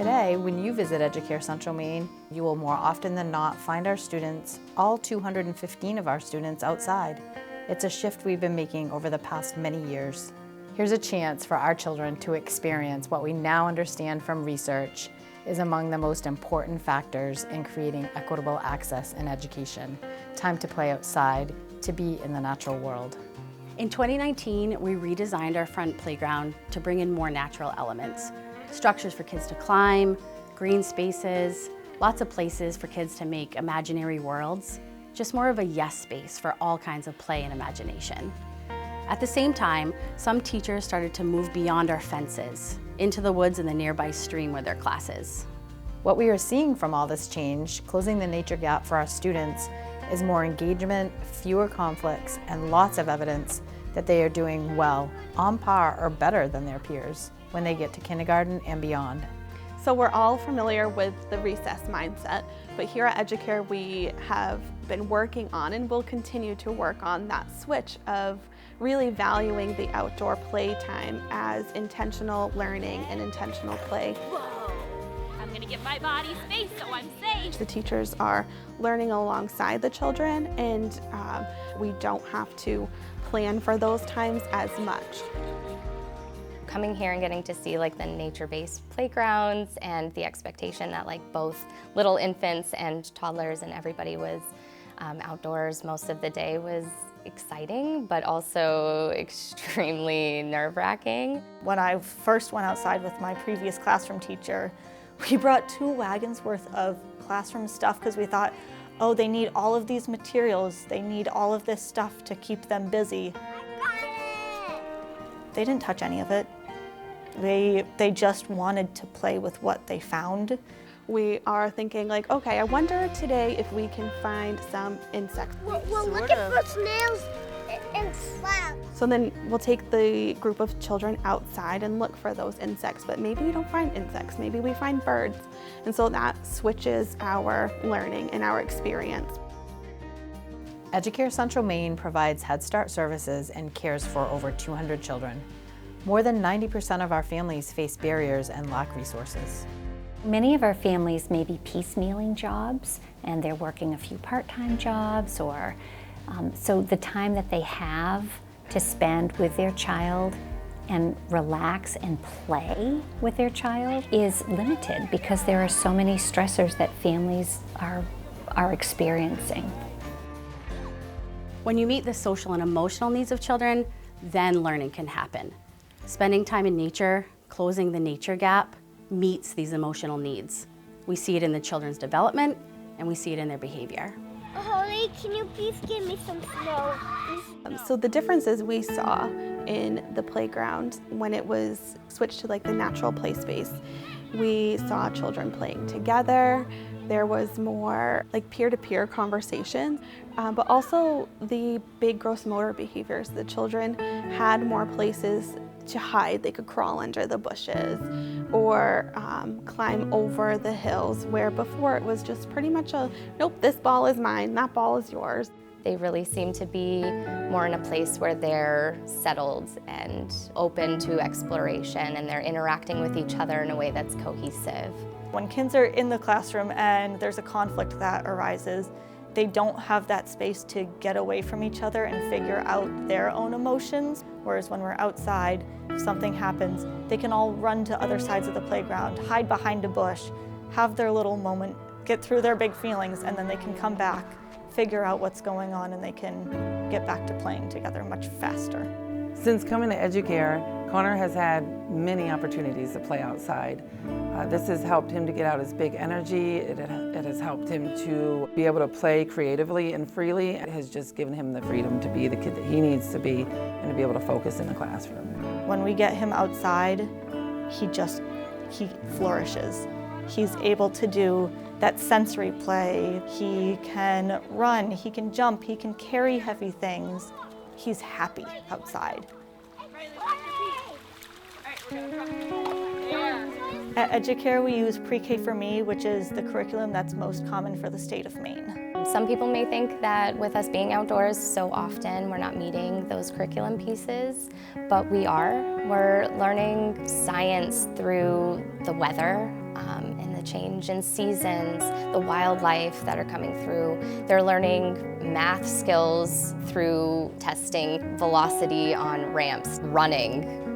Today, when you visit Educare Central Maine, you will more often than not find our students, all 215 of our students, outside. It's a shift we've been making over the past many years. Here's a chance for our children to experience what we now understand from research is among the most important factors in creating equitable access in education. Time to play outside, to be in the natural world. In 2019, we redesigned our front playground to bring in more natural elements. Structures for kids to climb, green spaces, lots of places for kids to make imaginary worlds. Just more of a yes space for all kinds of play and imagination. At the same time, some teachers started to move beyond our fences, into the woods and the nearby stream with their classes. What we are seeing from all this change, closing the nature gap for our students, is more engagement, fewer conflicts, and lots of evidence that they are doing well, on par or better than their peers when they get to kindergarten and beyond. So we're all familiar with the recess mindset, but here at Educare we have been working on and will continue to work on that switch of really valuing the outdoor playtime as intentional learning and intentional play. Whoa. I'm gonna get my body space so I'm safe. The teachers are learning alongside the children, and we don't have to plan for those times as much. Coming here and getting to see like the nature-based playgrounds and the expectation that like both little infants and toddlers and everybody was outdoors most of the day was exciting, but also extremely nerve-wracking. When I first went outside with my previous classroom teacher, we brought 2 wagons worth of classroom stuff because we thought, oh, they need all of these materials, they need all of this stuff to keep them busy. They didn't touch any of it. They just wanted to play with what they found. We are thinking like, okay, I wonder today if we can find some insects. We're looking for snails and slabs. So then we'll take the group of children outside and look for those insects, but maybe we don't find insects, maybe we find birds. And so that switches our learning and our experience. Educare Central Maine provides Head Start services and cares for over 200 children. More than 90% of our families face barriers and lack resources. Many of our families may be piecemealing jobs and they're working a few part-time jobs, or so the time that they have to spend with their child and relax and play with their child is limited because there are so many stressors that families are experiencing. When you meet the social and emotional needs of children, then learning can happen. Spending time in nature, closing the nature gap, meets these emotional needs. We see it in the children's development, and we see it in their behavior. Holly, can you please give me some snow? So the differences we saw in the playground when it was switched to like the natural play space, we saw children playing together. There was more like peer-to-peer conversation, but also the big gross motor behaviors. The children had more places to hide. They could crawl under the bushes or climb over the hills, where before it was just pretty much a, nope, this ball is mine, that ball is yours. They really seem to be more in a place where they're settled and open to exploration, and they're interacting with each other in a way that's cohesive. When kids are in the classroom and there's a conflict that arises, they don't have that space to get away from each other and figure out their own emotions. Whereas when we're outside, if something happens, they can all run to other sides of the playground, hide behind a bush, have their little moment, get through their big feelings, and then they can come back, figure out what's going on, and they can get back to playing together much faster. Since coming to Educare, Connor has had many opportunities to play outside. This has helped him to get out his big energy. It has helped him to be able to play creatively and freely. It has just given him the freedom to be the kid that he needs to be and to be able to focus in the classroom. When we get him outside, he flourishes. He's able to do that sensory play. He can run, he can jump, he can carry heavy things. He's happy outside. At Educare, we use Pre-K for Me, which is the curriculum that's most common for the state of Maine. Some people may think that with us being outdoors so often, we're not meeting those curriculum pieces, but we are. We're learning science through the weather. in the change in seasons, the wildlife that are coming through. They're learning math skills through testing velocity on ramps, running,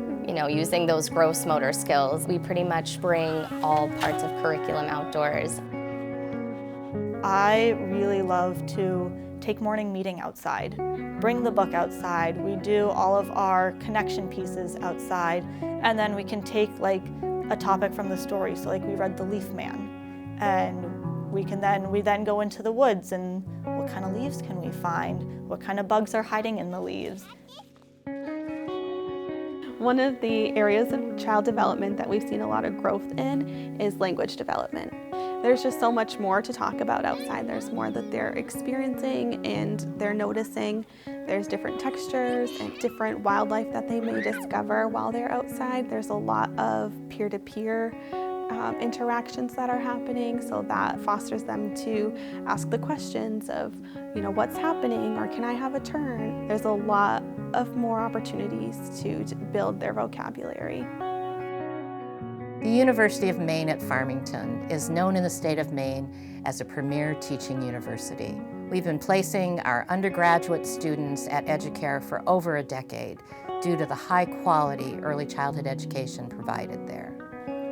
using those gross motor skills. We pretty much bring all parts of curriculum outdoors. I really love to take morning meeting outside, bring the book outside. We do all of our connection pieces outside, and then we can take like a topic from the story. So like we read The Leaf Man, and we then go into the woods and what kind of leaves can we find? What kind of bugs are hiding in the leaves? One of the areas of child development that we've seen a lot of growth in is language development. There's just so much more to talk about outside. There's more that they're experiencing and they're noticing. There's different textures and different wildlife that they may discover while they're outside. There's a lot of peer-to-peer interactions that are happening, so that fosters them to ask the questions of, what's happening, or can I have a turn? There's a lot of more opportunities to build their vocabulary. The University of Maine at Farmington is known in the state of Maine as a premier teaching university. We've been placing our undergraduate students at Educare for over a decade due to the high quality early childhood education provided there.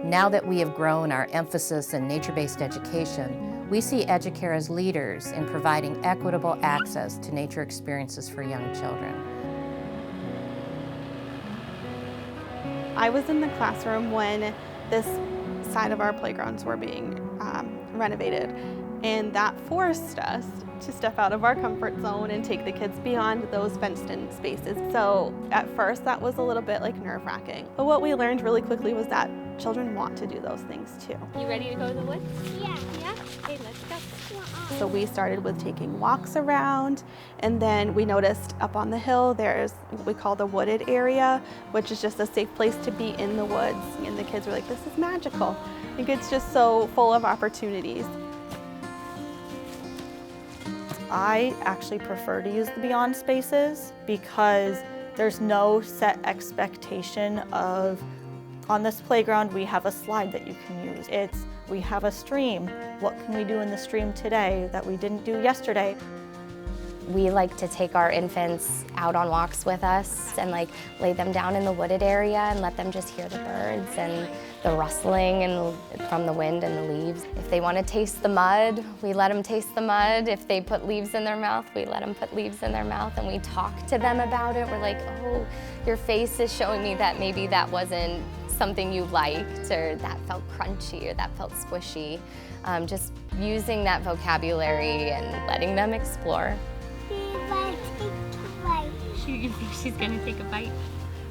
Now that we have grown our emphasis in nature-based education, we see Educare as leaders in providing equitable access to nature experiences for young children. I was in the classroom when this side of our playgrounds were being renovated, and that forced us to step out of our comfort zone and take the kids beyond those fenced-in spaces. So at first that was a little bit like nerve-wracking, but what we learned really quickly was that children want to do those things too. You ready to go to the woods? Yeah. Yeah? Okay, let's go. So we started with taking walks around, and then we noticed up on the hill there's what we call the wooded area, which is just a safe place to be in the woods. And the kids were like, this is magical. I think it's just so full of opportunities. I actually prefer to use the beyond spaces because there's no set expectation of, on this playground we have a slide that you can use. We have a stream. What can we do in the stream today that we didn't do yesterday? We like to take our infants out on walks with us and lay them down in the wooded area and let them just hear the birds and the rustling and from the wind and the leaves. If they want to taste the mud, we let them taste the mud. If they put leaves in their mouth, we let them put leaves in their mouth, and we talk to them about it. We're like, oh, your face is showing me that maybe that wasn't something you liked, or that felt crunchy, or that felt squishy. Just using that vocabulary and letting them explore. You think she's gonna take a bite?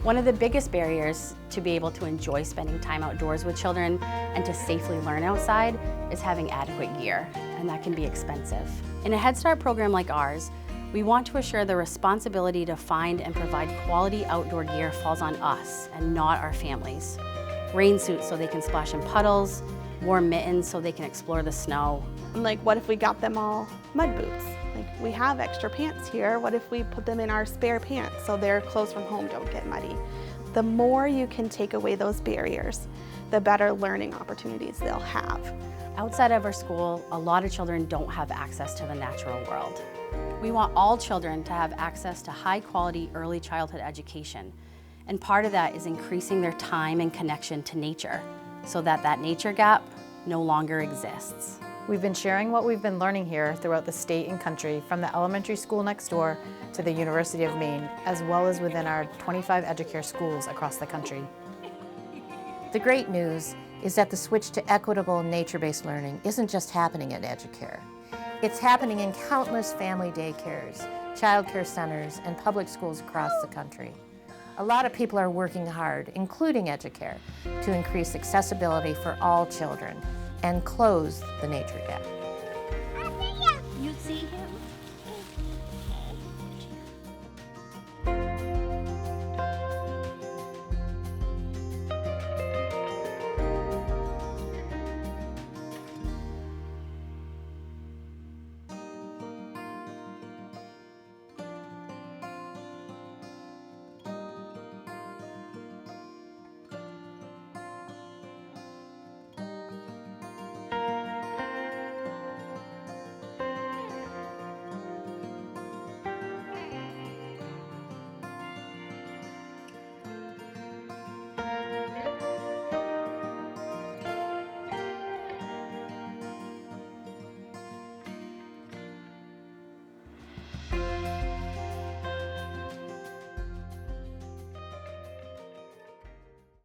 One of the biggest barriers to be able to enjoy spending time outdoors with children and to safely learn outside is having adequate gear, and that can be expensive. In a Head Start program like ours, we want to assure the responsibility to find and provide quality outdoor gear falls on us and not our families. Rain suits so they can splash in puddles, warm mittens so they can explore the snow. Like, what if we got them all mud boots? Like, we have extra pants here. What if we put them in our spare pants so their clothes from home don't get muddy? The more you can take away those barriers, the better learning opportunities they'll have. Outside of our school, a lot of children don't have access to the natural world. We want all children to have access to high-quality early childhood education, and part of that is increasing their time and connection to nature so that that nature gap no longer exists. We've been sharing what we've been learning here throughout the state and country, from the elementary school next door to the University of Maine, as well as within our 25 Educare schools across the country. The great news is that the switch to equitable nature-based learning isn't just happening at Educare. It's happening in countless family daycares, child care centers, and public schools across the country. A lot of people are working hard, including Educare, to increase accessibility for all children and close the nature gap.